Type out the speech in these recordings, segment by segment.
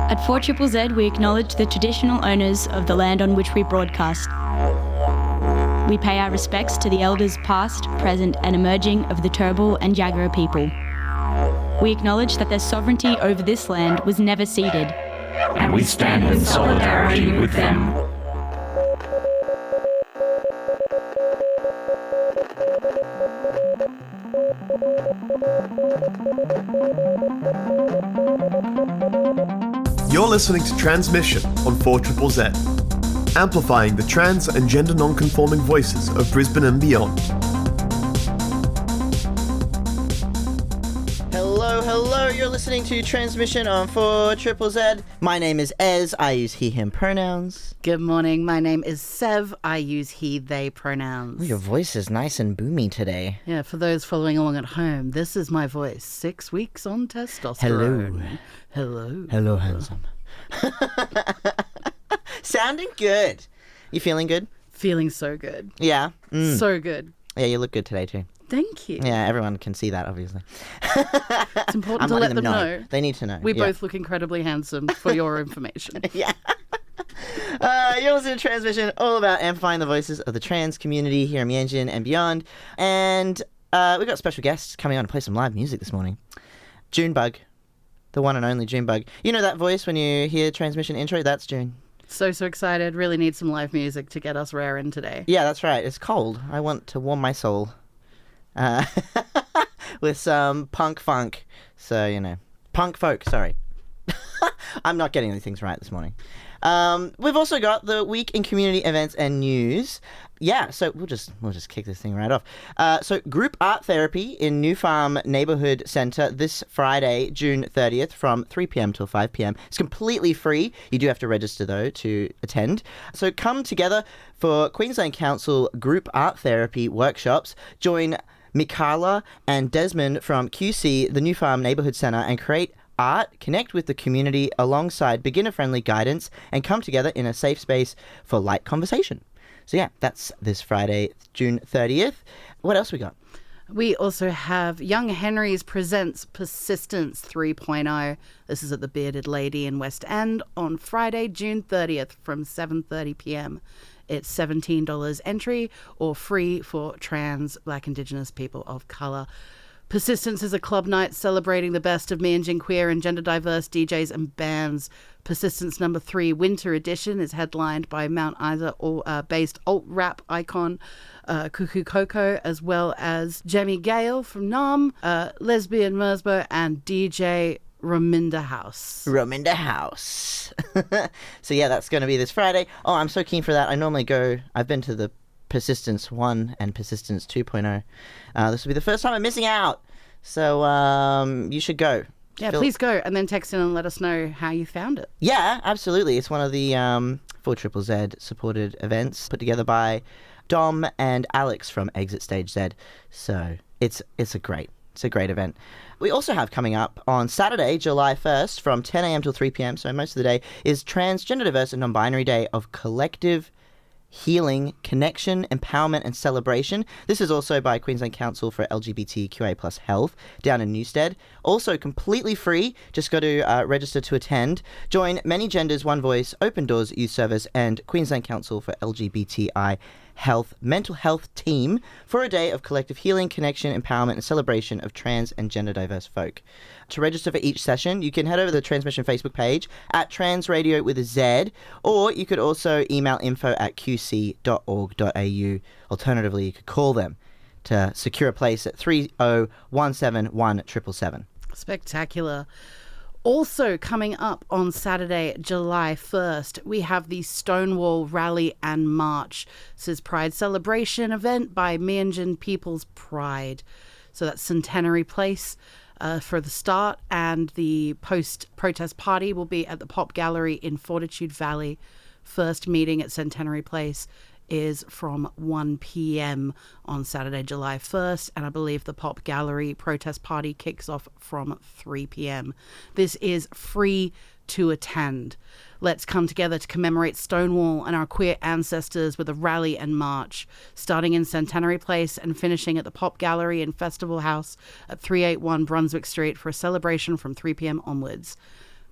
At 4ZZZ, we acknowledge the traditional owners of the land on which we broadcast. We pay our respects to the elders past, present and emerging of the Turrbal and Jagera people. We acknowledge that their sovereignty over this land was never ceded. And we stand in solidarity with them. You're listening to Transmission on 4ZZZ, amplifying the trans and gender non-conforming voices of Brisbane and beyond. Hello, you're listening to Transmission on 4ZZZ. My name is Ez, I use he, him pronouns. Good morning, my name is Sev, I use he, they pronouns. Ooh, your voice is nice and boomy today. Yeah, for those following along at home, this is my voice, 6 weeks on testosterone. Hello, handsome. Sounding good. You feeling good? Feeling so good. Yeah. So good. Yeah, you look good today too. Thank you. Yeah, everyone can see that, obviously. It's important to let them know. They need to know. We both look incredibly handsome for your information. Yeah. You're listening to Transmission, all about amplifying the voices of the trans community here in Mianjin and beyond. And we've got special guests coming on to play some live music this morning. JuneBug, the one and only JuneBug. You know that voice when you hear Transmission intro? That's June. So excited. Really need some live music to get us raring today. Yeah, that's right. It's cold. I want to warm my soul. With some punk funk. So, you know. Punk folk, sorry. I'm not getting these things right this morning. We've also got the week in community events and news. Yeah, so we'll just kick this thing right off. So group art therapy in New Farm Neighbourhood Centre this Friday, June 30th from 3 p.m. till 5 p.m. It's completely free. You do have to register though to attend. So come together for Queensland Council group art therapy workshops. Join Mikala and Desmond from QC, the New Farm Neighbourhood Centre, and create art, connect with the community alongside beginner-friendly guidance, and come together in a safe space for light conversation. So yeah, that's this Friday, June 30th. What else we got? We also have Young Henry's presents Persistence 3.0. This is at the Bearded Lady in West End on Friday, June 30th from 7:30 p.m. It's $17 entry or free for trans, Black, Indigenous people of colour. Persistence is a club night celebrating the best of Mianjin queer and gender diverse DJs and bands. Persistence number 3 Winter Edition is headlined by Mount Isa based alt-rap icon Cuckoo Coco, as well as Jamie Gale from Nam, Lesbian Mersbo, and DJ Rominda House. So yeah, that's going to be this Friday. Oh, I'm so keen for that. I've been to the Persistence 1 and Persistence 2.0. This will be the first time I'm missing out. So you should go. Yeah, please go and then text in and let us know how you found it. Yeah, absolutely. It's one of the 4ZZZ supported events put together by Dom and Alex from Exit Stage Z. So it's a great event. We also have coming up on Saturday, July 1st from 10 a.m. till 3 p.m, so most of the day, is Transgender Diverse and Non-Binary Day of Collective Healing, Connection, Empowerment and Celebration. This is also by Queensland Council for LGBTQA+ Health down in Newstead. Also completely free, just got to register to attend. Join Many Genders, One Voice, Open Doors Youth Service and Queensland Council for LGBTI Health Mental Health team for a day of collective healing, connection, empowerment and celebration of trans and gender diverse folk. To register for each session, you can head over to the Transmission Facebook page at Transradio with a Z, or you could also email info@qc.org.au. Alternatively, you could call them to secure a place at 301717 777. Spectacular. Also coming up on Saturday, July 1st, we have the Stonewall Rally and March. This is Pride Celebration event by Mianjin People's Pride. So that's Centenary Place for the start, and the post-protest party will be at the Pop Gallery in Fortitude Valley. First meeting at Centenary Place is from 1 p.m. on Saturday, July 1st, and I believe the Pop Gallery protest party kicks off from 3 p.m. This is free to attend. Let's come together to commemorate Stonewall and our queer ancestors with a rally and march, starting in Centenary Place and finishing at the Pop Gallery and Festival House at 381 Brunswick Street for a celebration from 3 p.m. onwards.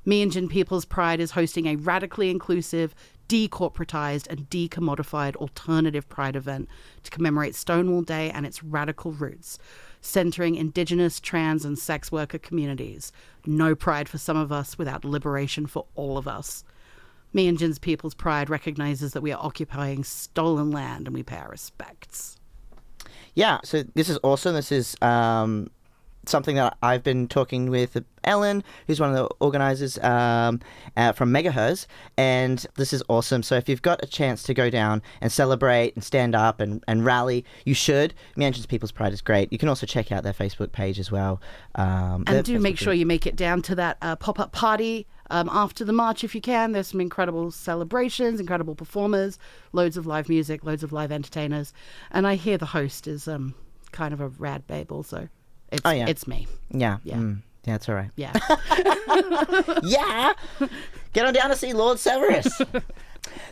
Meanjin People's Pride is hosting a radically inclusive, decorporatized and decommodified alternative pride event to commemorate Stonewall Day and its radical roots, centering Indigenous, trans and sex worker communities. No pride for some of us without liberation for all of us. Meanjin's People's Pride recognizes that we are occupying stolen land and we pay our respects. Yeah, so this is awesome. This is something that I've been talking with Ellen, who's one of the organisers from Megahertz, and this is awesome. So if you've got a chance to go down and celebrate and stand up and rally, you should. Meanjin's People's Pride is great. You can also check out their Facebook page as well. And do make sure you make it down to that pop-up party after the march if you can. There's some incredible celebrations, incredible performers, loads of live music, loads of live entertainers. And I hear the host is kind of a rad babe also. It's me. Yeah. Yeah. Yeah, it's all right. Yeah. Yeah! Get on down to see Lord Severus.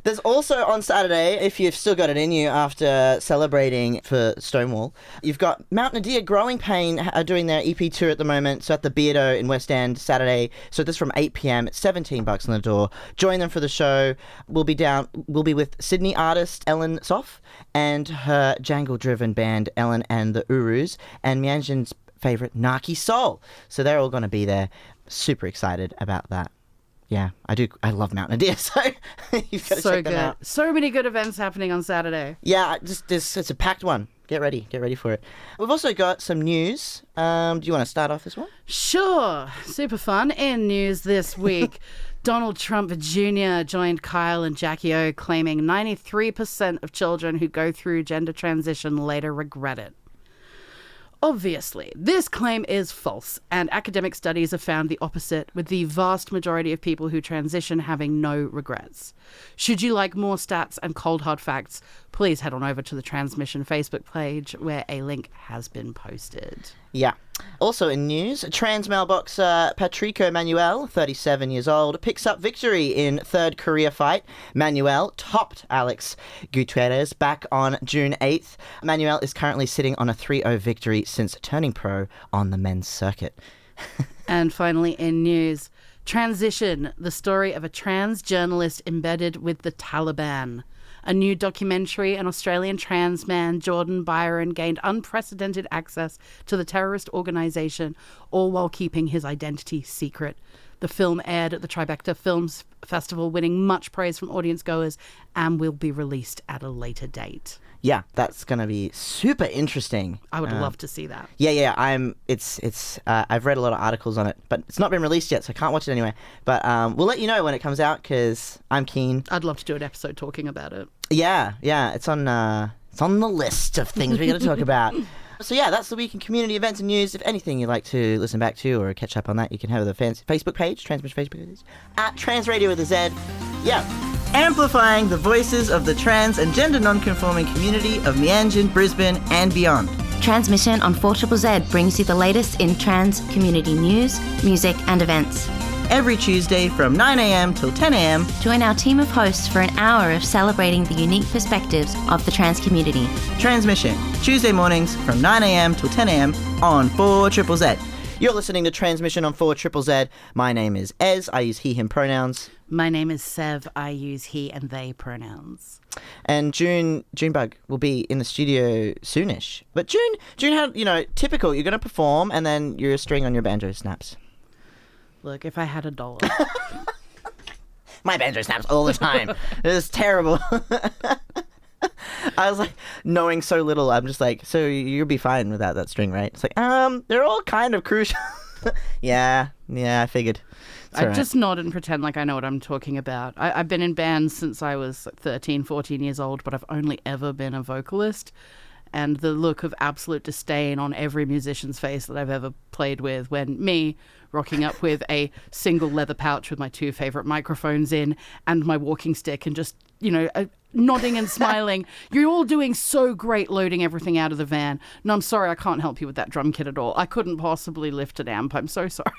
There's also on Saturday, if you've still got it in you after celebrating for Stonewall, you've got Mount Nadir Growing Pain are doing their EP tour at the moment. So at the Beardo in West End, Saturday. So this from 8 p.m. It's $17 on the door. Join them for the show. We'll be with Sydney artist Ellen Soff and her jangle-driven band Ellen and the Urus and Meanjin's favourite Naki Soul. So they're all going to be there. Super excited about that. Yeah, I do. I love Mount Nadir, so you've got to check them out. So many good events happening on Saturday. Yeah, it's a packed one. Get ready for it. We've also got some news. Do you want to start off this one? Sure. Super fun. In news this week, Donald Trump Jr. joined Kyle and Jackie O, claiming 93% of children who go through gender transition later regret it. Obviously, this claim is false, and academic studies have found the opposite, with the vast majority of people who transition having no regrets. Should you like more stats and cold hard facts, please head on over to the Transmission Facebook page, where a link has been posted. Yeah. Also in news, trans male boxer Patrico Manuel, 37 years old, picks up victory in third career fight. Manuel topped Alex Gutierrez back on June 8th. Manuel is currently sitting on a 3-0 victory since turning pro on the men's circuit. And finally in news, Transition, the story of a trans journalist embedded with the Taliban. A new documentary, an Australian trans man, Jordan Byron, gained unprecedented access to the terrorist organisation, all while keeping his identity secret. The film aired at the Tribeca Films Festival, winning much praise from audience goers, and will be released at a later date. Yeah, that's going to be super interesting. I would love to see that. Yeah. I've read a lot of articles on it, but it's not been released yet, so I can't watch it anyway. But we'll let you know when it comes out because I'm keen. I'd love to do an episode talking about it. Yeah, it's on the list of things we're going to talk about. So yeah, that's the week in community events and news. If anything you'd like to listen back to or catch up on that, you can head to the Facebook page, Transmission Facebook page, at Trans Radio with a Z. Yeah. Amplifying the voices of the trans and gender non-conforming community of Meanjin, Brisbane and beyond. Transmission on 4ZZZ brings you the latest in trans community news, music and events. Every Tuesday from 9am till 10am. Join our team of hosts for an hour of celebrating the unique perspectives of the trans community. Transmission, Tuesday mornings from 9am till 10am on 4ZZZ. You're listening to Transmission on 4ZZZ. My name is Ez. I use he, him pronouns. My name is Sev. I use he and they pronouns. And JuneBug will be in the studio soonish. But June had, typical, you're going to perform and then your string on your banjo snaps. Look, if I had $1. My banjo snaps all the time. It was terrible. I was like, knowing so little, I'm just like, so you'll be fine without that string, right? It's like, they're all kind of crucial. Yeah, I figured. I just nod and pretend like I know what I'm talking about. I've been in bands since I was 13, 14 years old, but I've only ever been a vocalist. And the look of absolute disdain on every musician's face that I've ever played with when me rocking up with a single leather pouch with my 2 favorite microphones in and my walking stick and just, nodding and smiling. You're all doing so great loading everything out of the van. No, I'm sorry, I can't help you with that drum kit at all. I couldn't possibly lift an amp. I'm so sorry.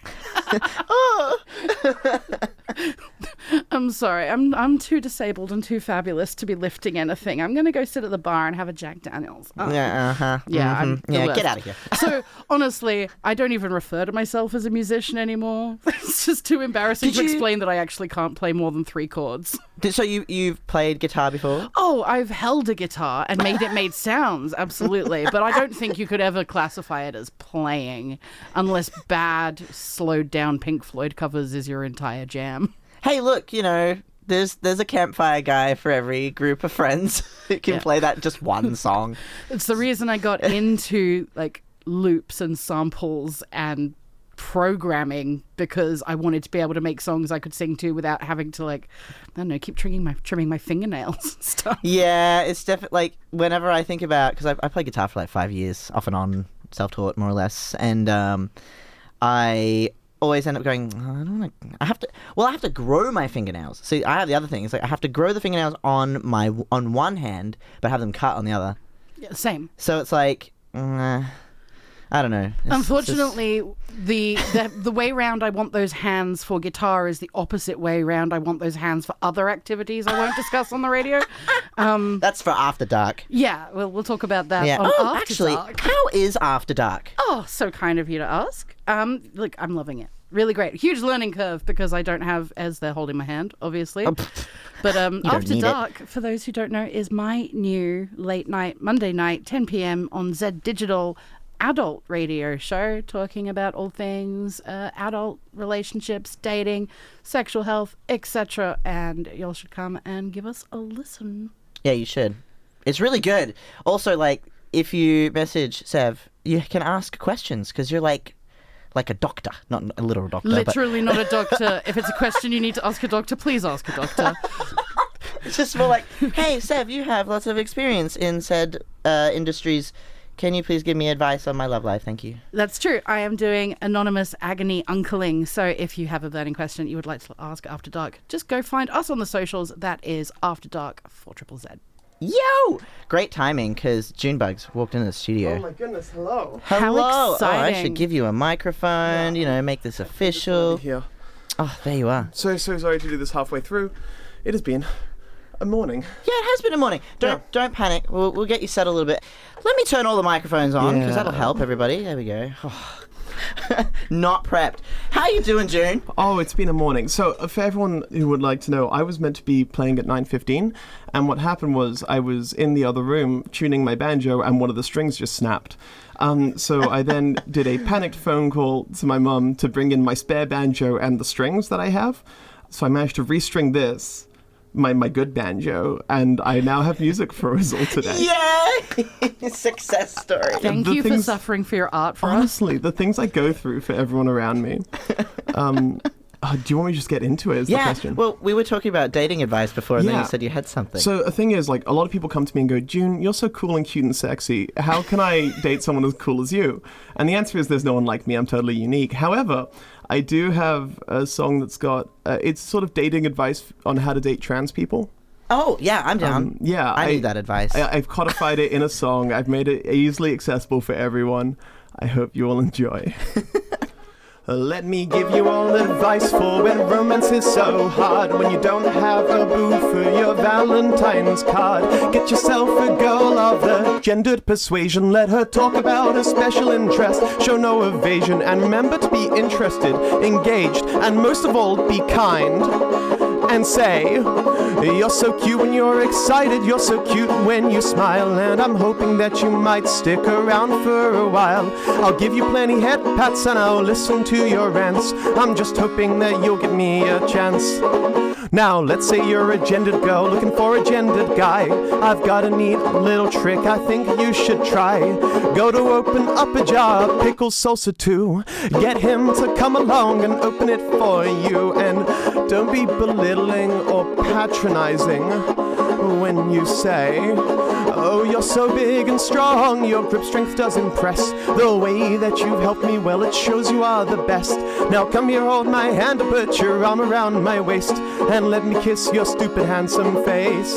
I'm sorry. I'm too disabled and too fabulous to be lifting anything. I'm going to go sit at the bar and have a Jack Daniels. Yeah, uh-huh. Yeah, I'm the Yeah, worst. get out of here. So, honestly, I don't even refer to myself as a musician anymore. It's just too embarrassing to explain that I actually can't play more than 3 chords. So you've played guitar before? Oh, I've held a guitar and made sounds, absolutely. But I don't think you could ever classify it as playing unless bad, slowed down Pink Floyd covers is your entire jam. Hey, look, there's a campfire guy for every group of friends who can play that just one song. It's the reason I got into loops and samples and programming, because I wanted to be able to make songs I could sing to without having to keep trimming my fingernails and stuff. Yeah, it's definitely whenever I think about, because I played guitar for 5 years, off and on, self-taught more or less, and I always end up going, I have to grow my fingernails. See, I have the other thing. It's I have to grow the fingernails on one hand, but have them cut on the other. Yeah, same. So it's I don't know. Unfortunately, the way round I want those hands for guitar is the opposite way round I want those hands for other activities I won't discuss on the radio. That's for After Dark. Yeah, we'll talk about that Yeah. on After Actually, Dark. how is After Dark? Oh, so kind of you to ask. Look, I'm loving it. Really great. Huge learning curve because I don't have as they're holding my hand, obviously. But After Dark, for those who don't know, is my new late night, Monday night, 10 p.m. on Z Digital adult radio show talking about all things adult relationships, dating, sexual health, etc. And y'all should come and give us a listen. Yeah, you should. It's really good. Also, if you message Sev, you can ask questions because you're like a doctor, not a literal doctor. Literally not a doctor. If it's a question you need to ask a doctor, please ask a doctor. It's just more hey, Sev, you have lots of experience in said industries. Can you please give me advice on my love life? Thank you. That's true. I am doing anonymous agony uncling. So if you have a burning question you would like to ask After Dark, just go find us on the socials. That is After Dark 4ZZZ. Yo! Great timing, because JuneBug's walked into the studio. Oh my goodness, hello. Hello! Oh, I exciting. should give you a microphone, make this official. Here. Oh, there you are. So sorry to do this halfway through. It has been a morning. Yeah, it has been a morning. Don't panic. We'll get you settled a little bit. Let me turn all the microphones on, because that'll help everybody. There we go. Oh. Not prepped. How you doing, June? Oh, it's been a morning. So for everyone who would like to know, I was meant to be playing at 9:15, and what happened was I was in the other room tuning my banjo, and one of the strings just snapped. So I then did a panicked phone call to my mum to bring in my spare banjo and the strings that I have. So I managed to restring this, my good banjo, and I now have music for us all today. Yay! Success story. Thank you for suffering for your art for us. Honestly, the things I go through for everyone around me. Do you want me to just get into it? Is the question. Well, we were talking about dating advice before, and then you said you had something. So the thing is, a lot of people come to me and go, June, you're so cool and cute and sexy. How can I date someone as cool as you? And the answer is there's no one like me. I'm totally unique. However, I do have a song that's got, it's sort of dating advice on how to date trans people. Oh, yeah, I'm down. I need that advice. I've codified it in a song. I've made it easily accessible for everyone. I hope you all enjoy. Let me give you all advice for when romance is so hard, when you don't have a boo for your Valentine's card. Get yourself a girl of the gendered persuasion. Let her talk about her special interest. Show no evasion, and remember to be interested, engaged, and most of all, be kind. And say, you're so cute when you're excited, you're so cute when you smile, and I'm hoping that you might stick around for a while. I'll give you plenty head pats and I'll listen to your rants. I'm just hoping that you'll give me a chance. Now, let's say you're a gendered girl looking for a gendered guy. I've got a neat little trick I think you should try. Go to open up a jar of pickle salsa too. Get him to come along and open it for you. And don't be belittling or patronizing when you say, oh, you're so big and strong, your grip strength does impress. The way that you've helped me, well, it shows you are the best. Now come here, hold my hand, put your arm around my waist, and let me kiss your stupid handsome face.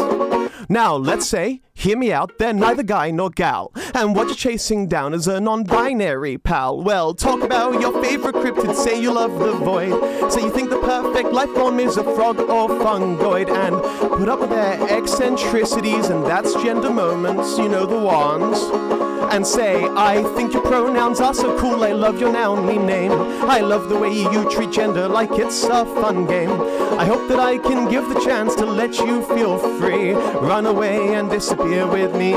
Now, let's say, hear me out, they're neither guy nor gal. And what you're chasing down is a non-binary pal. Well, talk about your favorite cryptid, say you love the void. Say you think the perfect life form is a frog or fungoid. And put up with their eccentricities, and that's gender moments, you know the ones. And say, I think your pronouns are so cool, I love your noun-y name. I love the way you treat gender like it's a fun game. I hope that I can give the chance to let you feel free. Run away and disappear with me.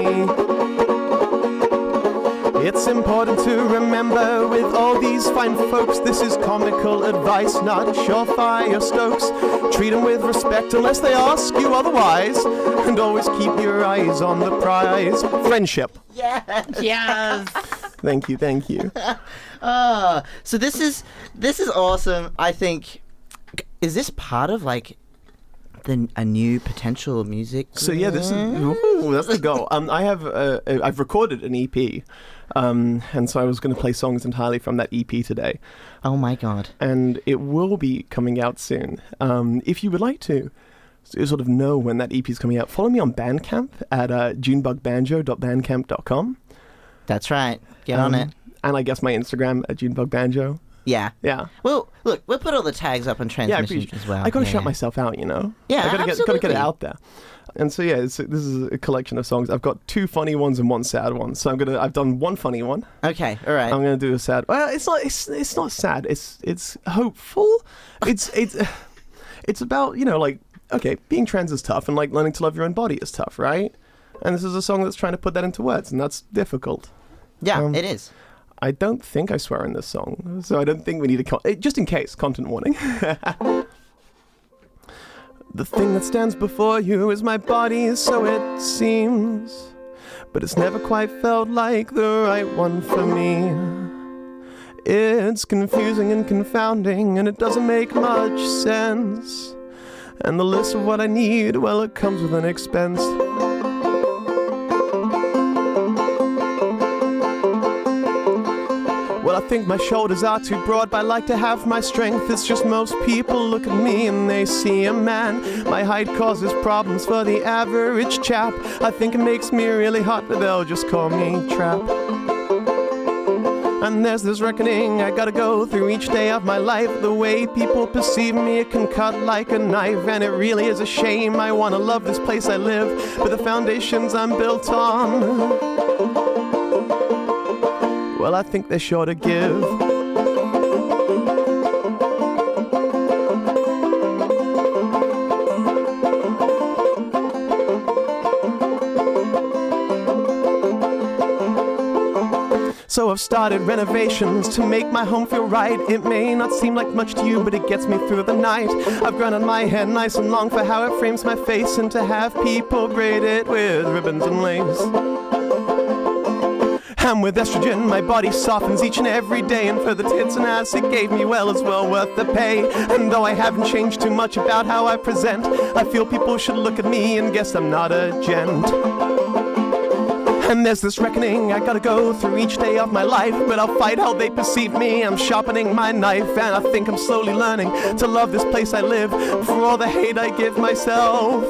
It's important to remember with all these fine folks, this is comical advice, not surefire Stokes. Treat them with respect unless they ask you otherwise. And always keep your eyes on the prize. Friendship. Yes. Thank you. So this is awesome. I think, is this part of like a new potential music? So yeah, this is that's the goal. I've recorded an EP, and so I was going to play songs entirely from that EP today. Oh my god! And it will be coming out soon. If you would like to sort of know when that EP is coming out, follow me on Bandcamp at junebugbandjo.bandcamp.com. That's right. Get on it. And I guess my Instagram at junebugbandjo. Yeah. Well, look, we'll put all the tags up on Transmission as well. I got to shout myself out, you know. Yeah, I got to absolutely. get it out there. And so yeah, this is a collection of songs. I've got 2 funny ones and 1 sad one. So I've done 1 funny one. Okay, all right. I'm gonna do a sad. Well, it's not sad. It's hopeful. It's about, you know, like, okay, being trans is tough, and like learning to love your own body is tough, right? And this is a song that's trying to put that into words, and that's difficult. Yeah, it is. I don't think I swear in this song, so I don't think we need just in case, content warning. The thing that stands before you is my body, so it seems, but it's never quite felt like the right one for me. It's confusing and confounding, and it doesn't make much sense. And the list of what I need, well, it comes with an expense. Well, I think my shoulders are too broad, but I like to have my strength. It's just most people look at me and they see a man. My height causes problems for the average chap. I think it makes me really hot, but they'll just call me trap. And there's this reckoning I gotta go through each day of my life. The way people perceive me, it can cut like a knife. And it really is a shame. I wanna love this place I live, but the foundations I'm built on, well, I think they're sure to give. So I've started renovations to make my home feel right. It may not seem like much to you, but it gets me through the night. I've grown on my hair nice and long for how it frames my face, and to have people braid it with ribbons and lace. And with estrogen, my body softens each and every day. And for the tits and ass it gave me, well, it's well worth the pay. And though I haven't changed too much about how I present, I feel people should look at me and guess I'm not a gent. And there's this reckoning I gotta go through each day of my life, but I'll fight how they perceive me. I'm sharpening my knife, and I think I'm slowly learning to love this place I live. For all the hate I give myself,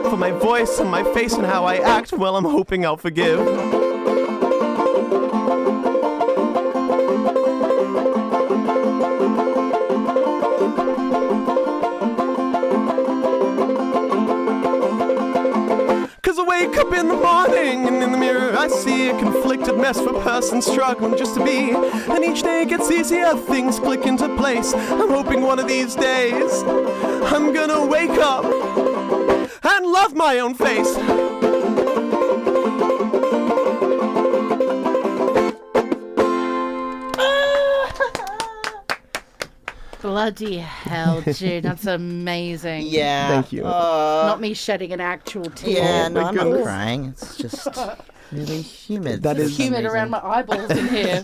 for my voice and my face and how I act, well, I'm hoping I'll forgive. Wake up in the morning and in the mirror I see a conflicted mess of a person struggling just to be. And each day it gets easier, things click into place. I'm hoping one of these days I'm gonna wake up and love my own face. Bloody hell, June. That's amazing. Yeah. Thank you. Not me shedding an actual tear. Yeah, no, I'm not goodness. crying. It's just really humid. That It's is humid around my eyeballs in here.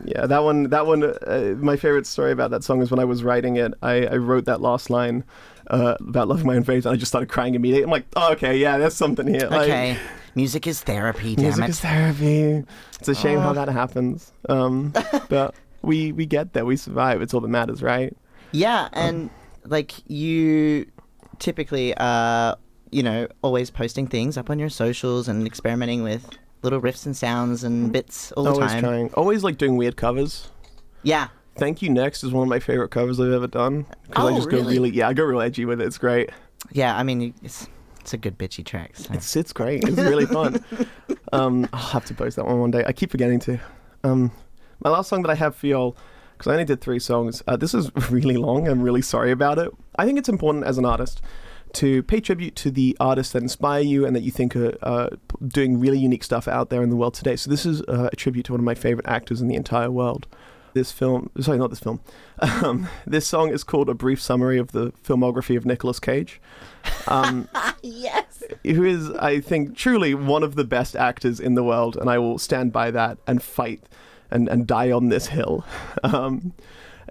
Yeah, that one. My favorite story about that song is when I was writing it, I wrote that last line about loving my own face, and I just started crying immediately. I'm like, oh, okay, yeah, there's something here. Okay. Music is therapy, damn Music it. is therapy. It's a shame how that happens. But we get there. We survive. It's all that matters, right? Yeah, and like you typically always posting things up on your socials and experimenting with little riffs and sounds and bits all the Always time. trying. Always like doing weird covers. Yeah. Thank You Next is one of my favorite covers I've ever done. 'Cause I Oh, just really? I go real edgy with it. It's great. Yeah, I mean, it's a good bitchy track. So. It's great. It's really fun. I'll have to post that one day. I keep forgetting to. My last song that I have for y'all, because I only did 3 songs. This is really long. I'm really sorry about it. I think it's important as an artist to pay tribute to the artists that inspire you and that you think are doing really unique stuff out there in the world today. So this is a tribute to one of my favorite actors in the entire world. This song is called A Brief Summary of the Filmography of Nicolas Cage. Yes. Who is, I think, truly one of the best actors in the world, and I will stand by that and fight and die on this hill.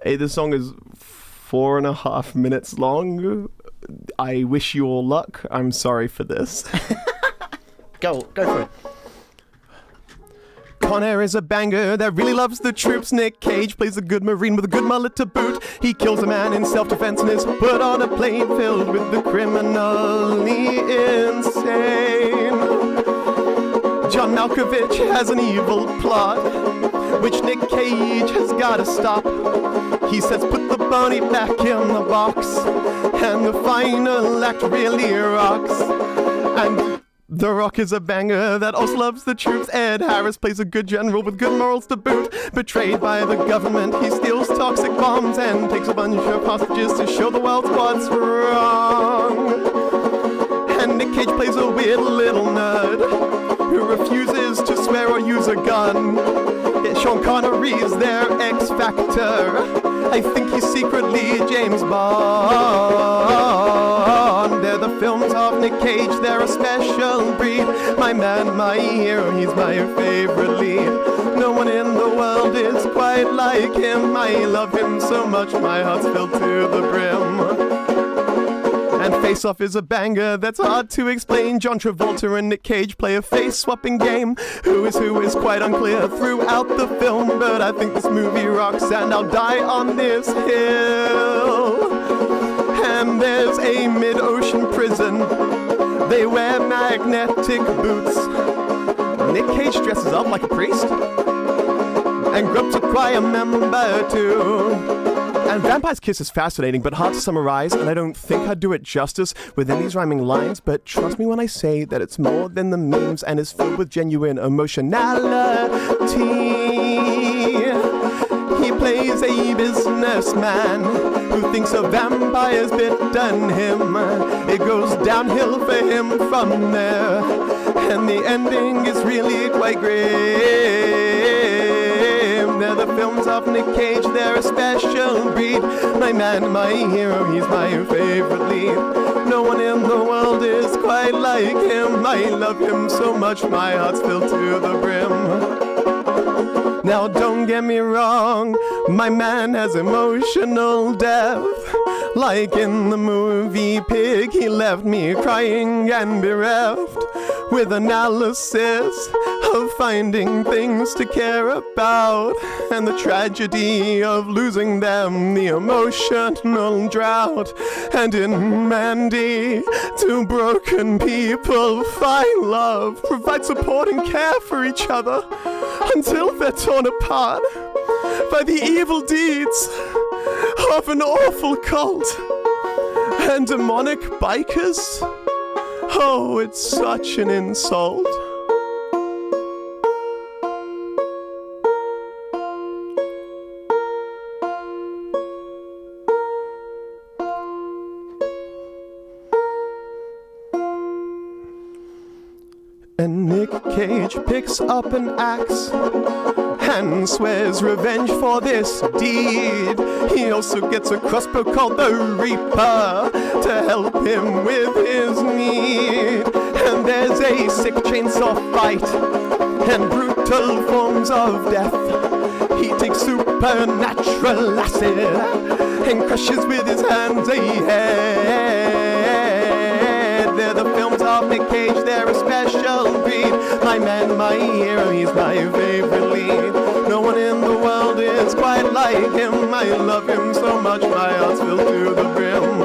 This song is 4.5 minutes long. I wish you all luck. I'm sorry for this. Go for it. Con Air is a banger that really loves the troops. Nick Cage plays a good Marine with a good mullet to boot. He kills a man in self-defense and is put on a plane filled with the criminally insane. John Malkovich has an evil plot, which Nick Cage has gotta stop. He says, put the bunny back in the box, and the final act really rocks. And The Rock is a banger that also loves the troops. Ed Harris plays a good general with good morals to boot. Betrayed by the government, he steals toxic bombs and takes a bunch of hostages to show the world what's wrong. And Nick Cage plays a weird little nerd who refuses to swear or use a gun. Yet Sean Connery's their X Factor. I think he's secretly James Bond. They're the films of Nick Cage, they're a special breed. My man, my hero, he's my favorite lead. No one in the world is quite like him. I love him so much, my heart's filled to the brim. And Face Off is a banger that's hard to explain. John Travolta and Nick Cage play a face-swapping game. Who is quite unclear throughout the film, but I think this movie rocks and I'll die on this hill. And there's a mid-ocean prison. They wear magnetic boots. Nick Cage dresses up like a priest and gropes a choir member too. And Vampire's Kiss is fascinating, but hard to summarize, and I don't think I'd do it justice within these rhyming lines, but trust me when I say that it's more than the memes and is filled with genuine emotionality. He plays a businessman who thinks a vampire's bitten him. It goes downhill for him from there, and the ending is really quite grim. They're the films of Nick Cage, they're a special breed. My man, my hero, he's my favorite lead. No one in the world is quite like him. I love him so much, my heart's filled to the brim. Now don't get me wrong, my man has emotional depth. Like in the movie Pig, he left me crying and bereft, with analysis of finding things to care about, and the tragedy of losing them, the emotional drought. And in Mandy, 2 broken people find love, provide support and care for each other, until they're torn apart by the evil deeds of an awful cult and demonic bikers. Oh, it's such an insult. And Nick Cage picks up an axe and swears revenge for this deed. He also gets a crossbow called the Reaper to help him with his need. And there's a sick chainsaw fight and brutal forms of death. He takes supernatural acid and crushes with his hands a head. They're the films of Nick Cage, they're a special breed. My man, my hero, he's my favorite lead. No one in the world is quite like him. I love him so much, my heart's filled to the brim.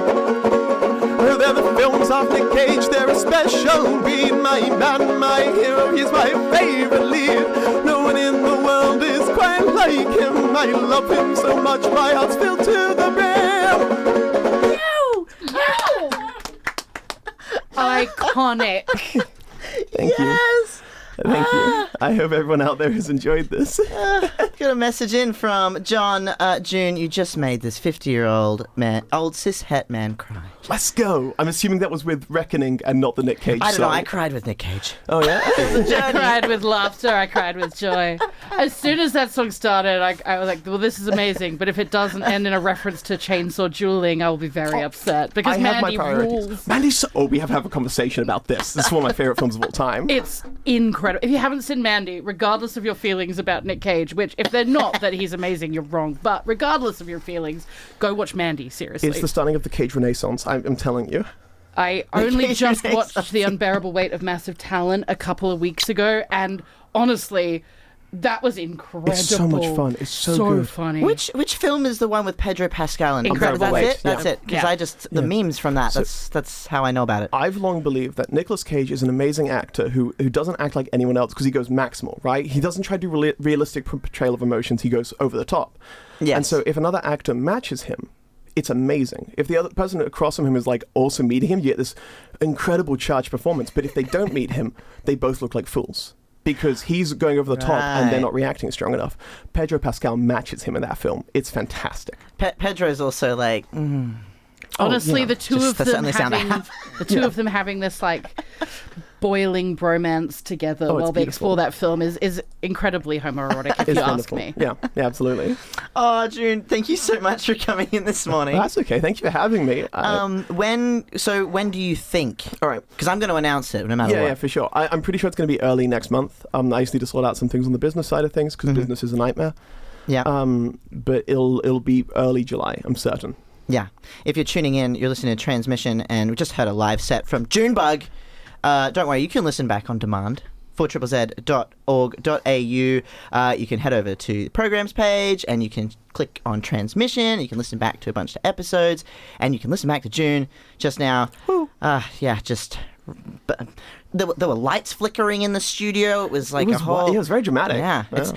They're the films of Nick Cage, they're a there shall be my man, my hero, he's my favorite lead. No one in the world is quite like him. I love him so much, my heart's filled to the brim. Iconic. Thank you. Thank you. I hope everyone out there has enjoyed this. Got a message in from John. June, you just made this 50-year-old man, old cis-het man cry. Let's go. I'm assuming that was with Reckoning and not the Nick Cage I don't know, song. I cried with Nick Cage. Oh, yeah? I cried with laughter. I cried with joy. As soon as that song started, I was like, well, this is amazing. But if it doesn't end in a reference to chainsaw dueling, I will be very upset. Because I have my Mandy priorities. rules. Mandy's so... Oh, we have to have a conversation about this. This is one of my favorite films of all time. It's incredible. If you haven't seen Mandy, regardless of your feelings about Nick Cage, which if they're not that he's amazing, you're wrong. But regardless of your feelings, go watch Mandy, seriously. It's the starting of the Cage Renaissance, I'm telling you. I only just watched The Unbearable Weight of Massive Talent a couple of weeks ago, and honestly, that was incredible. It's so much fun. It's so good. funny. Which film is the one with Pedro Pascal and Incredible That's Weight, it? That's yeah. it. Because the memes from that, that's how I know about it. I've long believed that Nicolas Cage is an amazing actor who doesn't act like anyone else because he goes maximal, right? He doesn't try to do realistic portrayal of emotions. He goes over the top. Yes. And so if another actor matches him, it's amazing. If the other person across from him is like also meeting him, you get this incredible charged performance. But if they don't meet him, they both look like fools. Because he's going over the top and they're not reacting strong enough. Pedro Pascal matches him in that film. It's fantastic. Pedro's also like... Honestly, yeah. the two Just of the them only sound I having have. of them having this like boiling bromance together it's while they beautiful. explore that film is incredibly homoerotic, if It's you ask wonderful. me. Yeah, absolutely. Oh, June, thank you so much for coming in this morning. That's okay. Thank you for having me. When do you think? All right. Because I'm going to announce it no matter what. Yeah, for sure. I'm pretty sure it's going to be early next month. I just need to sort out some things on the business side of things because business is a nightmare. Yeah. But it'll be early July, I'm certain. Yeah. If you're tuning in, you're listening to Transmission, and we just heard a live set from JuneBug. Don't worry, you can listen back on demand. 4ZZZ.org.au. You can head over to the programs page, and you can click on Transmission. You can listen back to a bunch of episodes, and you can listen back to June just now. There were lights flickering in the studio. It was like it was very dramatic. Yeah. It's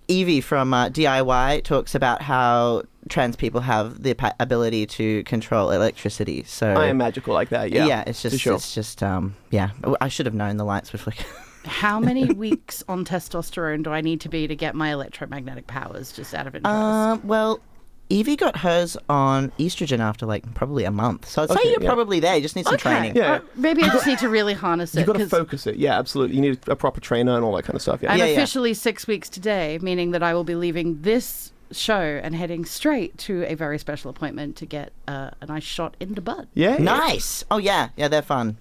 Evie from DIY talks about how trans people have the ability to control electricity. So I am magical like that. Yeah. Yeah, it's just I should have known the lights would flicker. How many weeks on testosterone do I need to be to get my electromagnetic powers, just out of interest? Well, Evie got hers on estrogen after probably a month. So I'd say you're probably there. You just need some training. Yeah. Maybe I just need to really harness it. You've got to 'cause focus it. Yeah, absolutely. You need a proper trainer and all that kind of stuff. Yeah. I'm officially 6 weeks today, meaning that I will be leaving this show and heading straight to a very special appointment to get a nice shot in the butt. Yeah. Nice. Oh, yeah. Yeah, they're fun.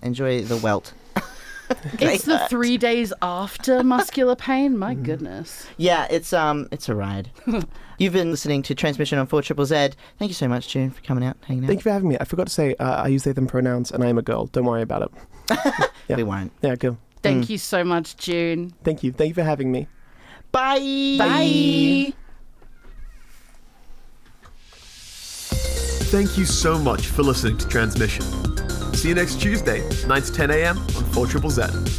Enjoy the welt. It's the 3 days after muscular pain. My goodness. Yeah, it's a ride. You've been listening to Transmission on 4ZZZ. Thank you so much, June, for coming out, hanging out. Thank you for having me. I forgot to say I use they, them pronouns and I am a girl. Don't worry about it. Yeah. We won't. Yeah, cool. Thank you so much, June. Thank you. Thank you for having me. Bye. Bye. Thank you so much for listening to Transmission. See you next Tuesday, 9 to 10 a.m. on 4ZZZ.